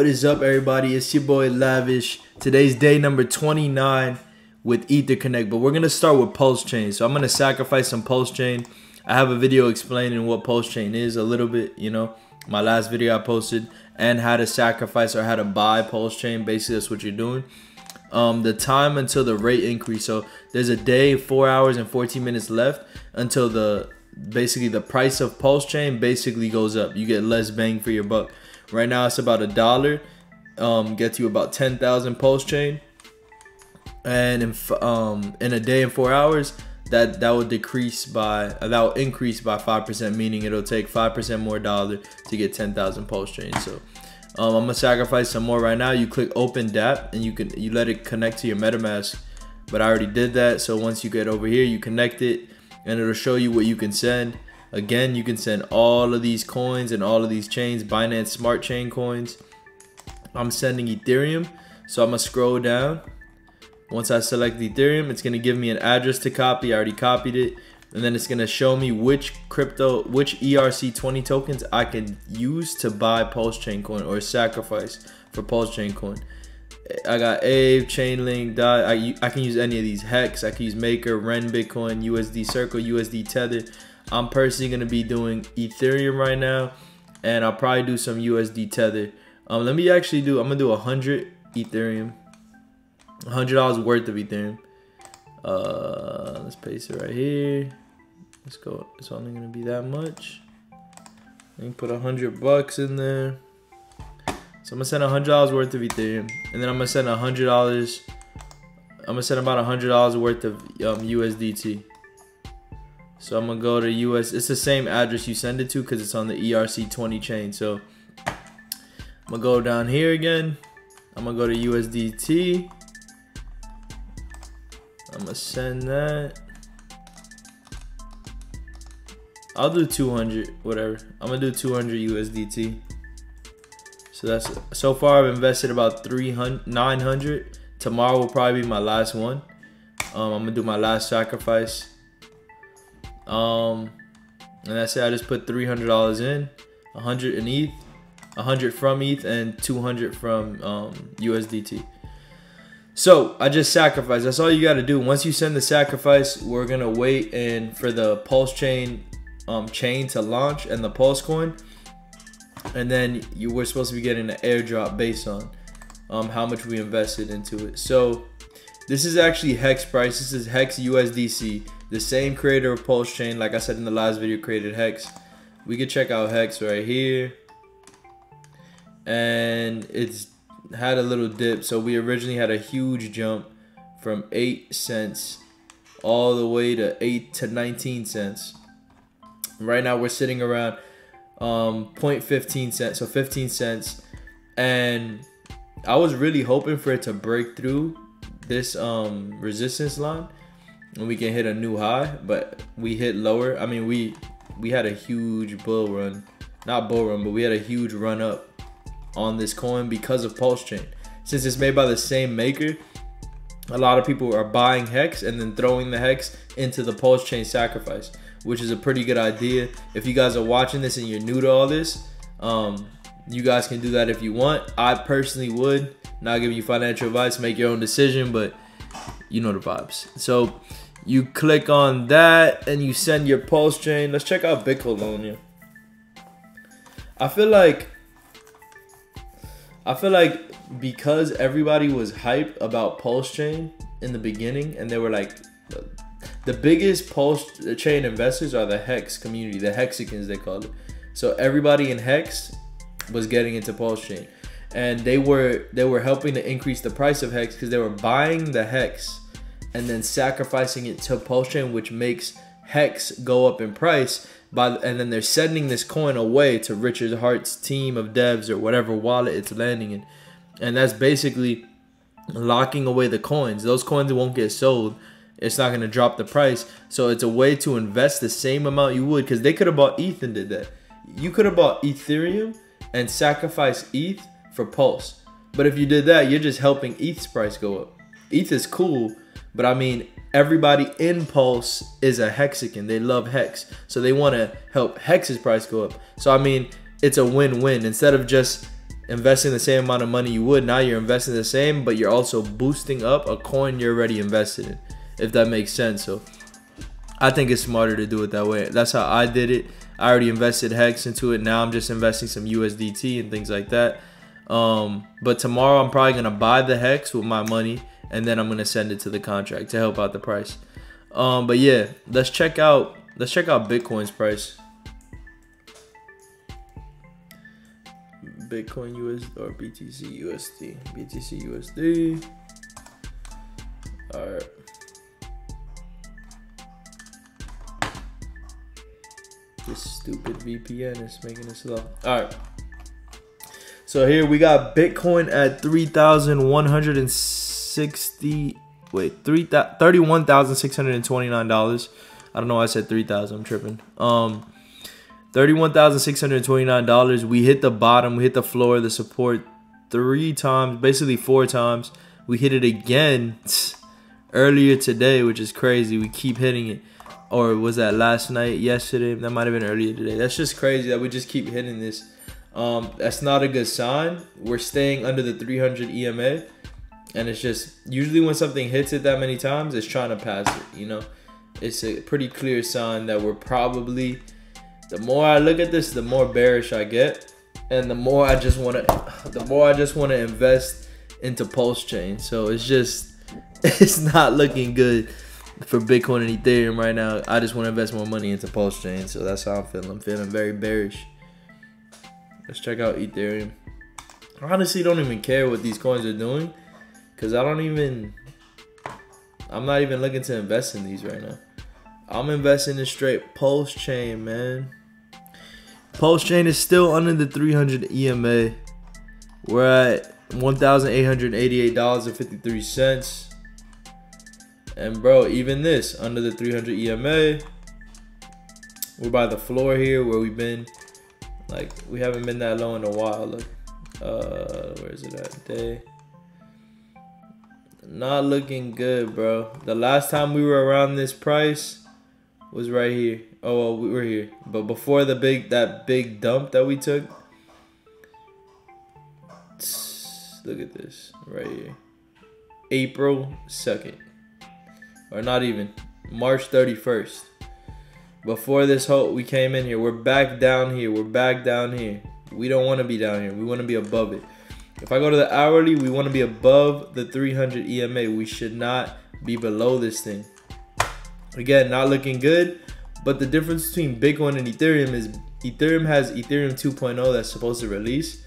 What is up, everybody? It's your boy Lavish. Today's day number 29 with Etherconnect, but we're gonna start with PulseChain. So I'm gonna sacrifice some PulseChain. I have a video explaining what PulseChain is a little bit, my last video I posted, and how to sacrifice or how to buy PulseChain. Basically, that's what you're doing. The time until the rate increase. So there's a day, 4 hours and 14 minutes left until the price of PulseChain basically goes up. You get less bang for your buck. Right now it's about $1. Gets you about 10,000 PulseChain, and in a day and 4 hours, that will increase by 5%, meaning it'll take 5% more dollar to get 10,000 PulseChain. So I'm gonna sacrifice some more right now. You click open DApp and you let it connect to your MetaMask, but I already did that. So once you get over here, you connect it and it'll show you what you can send. Again, you can send all of these coins and all of these chains, Binance Smart Chain coins. I'm sending Ethereum, so I'm gonna scroll down. Once I select Ethereum, it's gonna give me an address to copy. I already copied it, and then it's gonna show me which ERC20 tokens I can use to buy PulseChain coin or sacrifice for PulseChain coin. I got Aave, Chainlink, DAI. I can use any of these. Hex, I can use Maker, Ren, Bitcoin, USD Circle, USD Tether. I'm personally gonna be doing Ethereum right now, and I'll probably do some USD Tether. I'm gonna do 100 Ethereum, $100 worth of Ethereum. Let's paste it right here. Let's go. It's only gonna be that much. Let me put $100 in there. So I'm gonna send $100 worth of Ethereum, and then I'm gonna send $100. I'm gonna send about $100 worth of USDT. So I'm gonna go to US. It's the same address you send it to because it's on the ERC20 chain. So I'm gonna go down here again. I'm gonna go to USDT. I'm gonna send that. I'll do 200, whatever. I'm gonna do 200 USDT. So so far I've invested about 900. Tomorrow will probably be my last one. I'm gonna do my last sacrifice. And that's it. I just put $300 in, 100 in ETH, 100 from ETH, and 200 from USDT. So I just sacrificed. That's all you got to do. Once you send the sacrifice, we're gonna wait and for the PulseChain chain to launch and the Pulse coin, and then we're supposed to be getting an airdrop based on how much we invested into it. So this is actually Hex price. This is Hex USDC. The same creator of PulseChain, like I said in the last video, created Hex. We could check out Hex right here. And it's had a little dip. So we originally had a huge jump from 8 cents all the way to 8 to 19 cents. Right now we're sitting around 0.15 cents, so 15 cents. And I was really hoping for it to break through this resistance line and we can hit a new high, but we hit lower. I mean, we had a huge bull run, not bull run, but we had a huge run up on this coin because of PulseChain. Since it's made by the same maker, a lot of people are buying Hex and then throwing the Hex into the PulseChain sacrifice, which is a pretty good idea. If you guys are watching this and you're new to all this, you guys can do that if you want. I personally would. Not giving you financial advice, make your own decision, but you know the vibes. So you click on that and you send your PulseChain. Let's check out Bitcoin. I feel like because everybody was hyped about PulseChain in the beginning, and they were like, the biggest PulseChain investors are the Hex community, the Hexicans they call it. So everybody in Hex was getting into PulseChain, and they were helping to increase the price of Hex because they were buying the Hex and then sacrificing it to PulseChain, which makes Hex go up in price. And then they're sending this coin away to Richard Hart's team of devs or whatever wallet it's landing in, and that's basically locking away the coins. Those coins won't get sold. It's not going to drop the price. So it's a way to invest the same amount you would, because they could have bought ETH and did that. You could have bought Ethereum and sacrificed ETH for Pulse. But if you did that, you're just helping ETH's price go up. ETH is cool, but I mean, everybody in Pulse is a Hexican. They love Hex. So they want to help Hex's price go up. So I mean, it's a win-win. Instead of investing the same amount of money you would. Now you're investing the same, but you're also boosting up a coin you're already invested in, if that makes sense. So I think it's smarter to do it that way. That's how I did it. I already invested Hex into it. Now I'm just investing some USDT and things like that. But tomorrow I'm probably gonna buy the Hex with my money, and then I'm gonna send it to the contract to help out the price. But yeah, let's check out Bitcoin's price. Bitcoin US or BTC USD. BTC USD. All right. This stupid VPN is making it slow. All right. So here we got Bitcoin at $31,629. I don't know why I said 3,000. I'm tripping. $31,629. We hit the bottom. We hit the floor, the support 3 times, basically 4 times. We hit it again earlier today, which is crazy. We keep hitting it. Or was that last night, yesterday? That might have been earlier today. That's just crazy that we just keep hitting this. That's not a good sign. We're staying under the 300 EMA. And it's just, usually when something hits it that many times, it's trying to pass it, you know? It's a pretty clear sign that we're probably, the more I look at this, the more bearish I get. And the more I just want to invest into PulseChain. So it's just, it's not looking good for Bitcoin and Ethereum right now. I just want to invest more money into PulseChain. So that's how I'm feeling. I'm feeling very bearish. Let's check out Ethereum. I honestly don't even care what these coins are doing, because I'm not even looking to invest in these right now. I'm investing in straight PulseChain, man. PulseChain is still under the 300 EMA. We're at $1,888.53. And bro, even this under the 300 EMA. We're by the floor here where we've been. Like, we haven't been that low in a while. Look, where is it at? Day. Not looking good, bro. The last time we were around this price was right here. Oh, well, we were here. But before that big dump that we took. Look at this right here. April 2nd. Or not even. March 31st. Before this whole, we came in here. We're back down here. We're back down here. We don't want to be down here. We want to be above it. If I go to the hourly, we want to be above the 300 EMA. We should not be below this thing. Again, not looking good. But the difference between Bitcoin and Ethereum is Ethereum has Ethereum 2.0 that's supposed to release.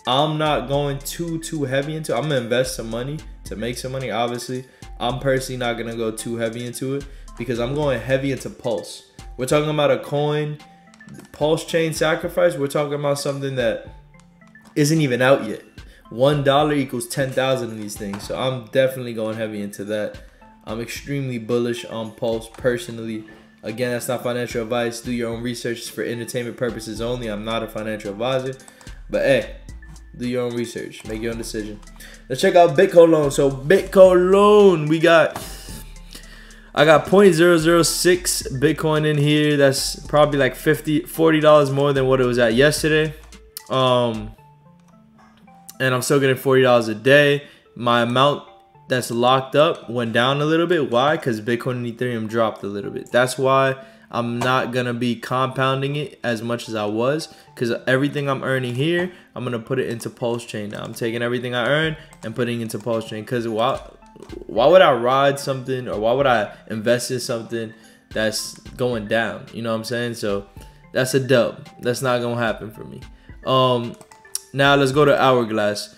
I'm not going too heavy into it. I'm going to invest some money to make some money, obviously. I'm personally not going to go too heavy into it because I'm going heavy into Pulse. We're talking about a coin, PulseChain sacrifice. We're talking about something that isn't even out yet. $1 equals 10,000 in these things. So I'm definitely going heavy into that. I'm extremely bullish on Pulse personally. Again, that's not financial advice. Do your own research. It's for entertainment purposes only. I'm not a financial advisor. But hey, do your own research. Make your own decision. Let's check out Bitcoin loan. So Bitcoin loan, I got 0.006 Bitcoin in here. That's probably like $40 more than what it was at yesterday. And I'm still getting $40 a day. My amount that's locked up went down a little bit. Why? Because Bitcoin and Ethereum dropped a little bit. That's why I'm not going to be compounding it as much as I was. Because everything I'm earning here, I'm going to put it into PulseChain now. I'm taking everything I earn and putting it into PulseChain. Because why would I ride something, or why would I invest in something that's going down? You know what I'm saying? So that's a dub. That's not going to happen for me. Now let's go to Hourglass.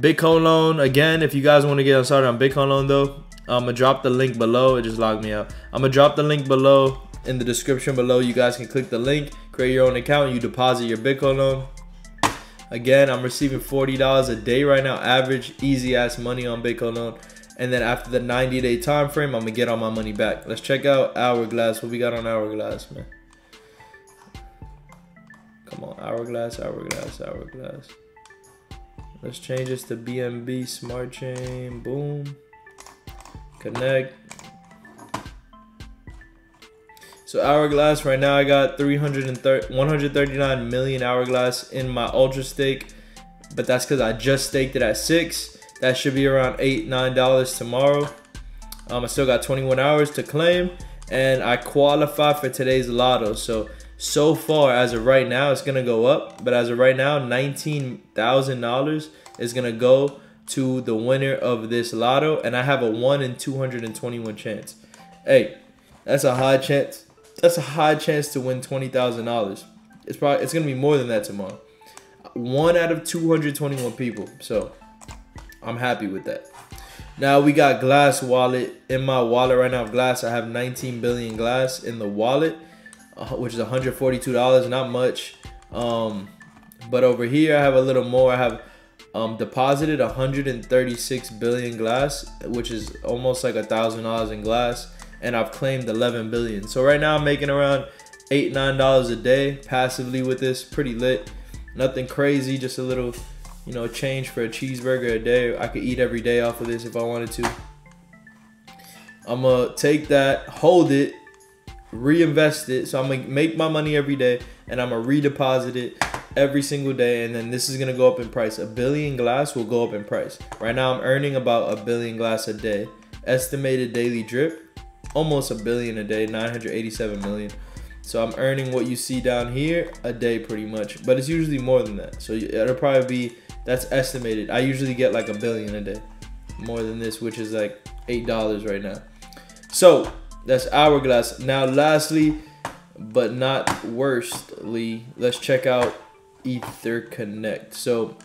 Bitcoin loan, again, if you guys want to get started on Bitcoin loan though, I'm going to drop the link below. It just logged me out. I'm going to drop the link below in the description below. You guys can click the link, create your own account, you deposit your Bitcoin loan. Again, I'm receiving $40 a day right now, average, easy ass money on Bitcoin loan. And then after the 90-day time frame, I'm going to get all my money back. Let's check out Hourglass. What we got on Hourglass, man? Come on, Hourglass. Let's change this to BNB Smart Chain. Boom. Connect. So Hourglass, right now I got 139 million Hourglass in my Ultra Stake. but that's because I just staked it at 6. That should be around $8-9 tomorrow. I still got 21 hours to claim, and I qualify for today's lotto. So far, as of right now, it's gonna go up, but as of right now, $19,000 is gonna go to the winner of this lotto, and I have a 1 in 221 chance. Hey, that's a high chance. That's a high chance to win $20,000. It's gonna be more than that tomorrow. 1 out of 221 people. So I'm happy with that. Now we got Glass wallet. In my wallet right now, Glass, I have 19 billion Glass in the wallet, which is $142. Not much. But over here I have a little more. I have deposited 136 billion Glass, which is almost like $1,000 in Glass, and I've claimed 11 billion. So right now I'm making around $8-9 a day passively with this. Pretty lit. Nothing crazy, just a little, you know, change for a cheeseburger a day. I could eat every day off of this if I wanted to. I'm gonna take that, hold it, reinvest it. So I'm gonna make my money every day, and I'm gonna redeposit it every single day, and then this is gonna go up in price. A billion Glass will go up in price. Right now I'm earning about a billion Glass a day. Estimated daily drip, almost a billion a day, 987 million. So I'm earning what you see down here a day pretty much, but it's usually more than that. So it'll probably be, that's estimated. I usually get like a billion a day, more than this, which is like $8 right now. So that's Hourglass. Now lastly, but not worstly, let's check out Etherconnect. So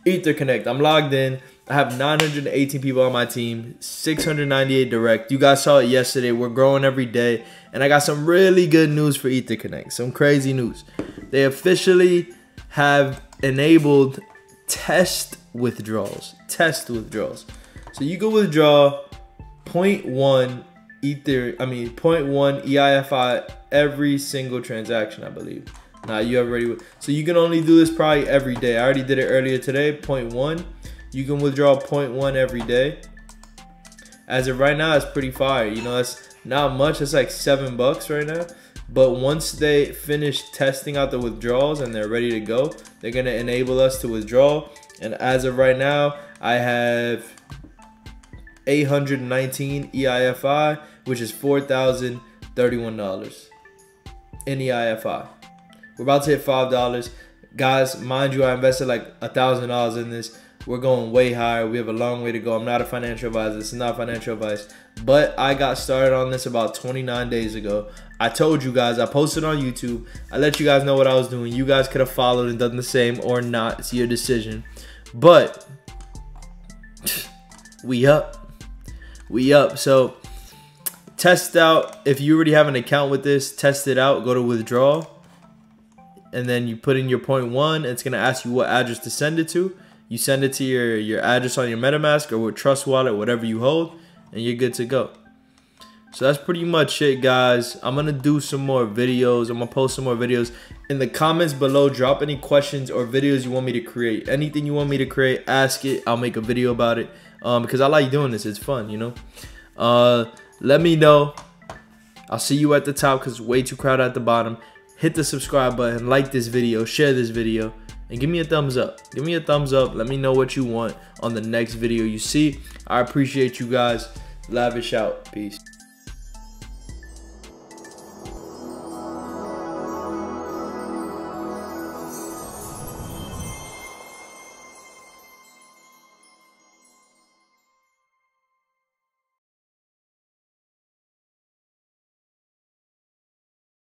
Etherconnect, I'm logged in. I have 918 people on my team, 698 direct. You guys saw it yesterday. We're growing every day. And I got some really good news for Etherconnect. Some crazy news. They officially have enabled test withdrawals. Test withdrawals. So you can withdraw 0.1 0.1 EIFI every single transaction, I believe. Now you already, so you can only do this probably every day. I already did it earlier today, 0.1. You can withdraw 0.1 every day. As of right now, it's pretty fire. You know, that's not much. It's like $7 right now. But once they finish testing out the withdrawals and they're ready to go, they're gonna enable us to withdraw. And as of right now, I have 819 EIFI, which is $4,031 in EIFI. We're about to hit $5. Guys, mind you, I invested like $1,000 in this. We're going way higher. We have a long way to go. I'm not a financial advisor. This is not financial advice. But I got started on this about 29 days ago. I told you guys. I posted on YouTube. I let you guys know what I was doing. You guys could have followed and done the same or not. It's your decision. But we up. We up. So test out. If you already have an account with this, test it out. Go to withdraw. And then you put in your 0.1. It's going to ask you what address to send it to. You send it to your address on your MetaMask or with Trust Wallet, whatever you hold, and you're good to go. So that's pretty much it, guys. I'm going to do some more videos. I'm going to post some more videos. In the comments below, drop any questions or videos you want me to create. Anything you want me to create, ask it. I'll make a video about it because I like doing this. It's fun, you know. Let me know. I'll see you at the top because it's way too crowded at the bottom. Hit the subscribe button, like this video, share this video. And give me a thumbs up. Give me a thumbs up. Let me know what you want on the next video you see. I appreciate you guys. Lavish out. Peace.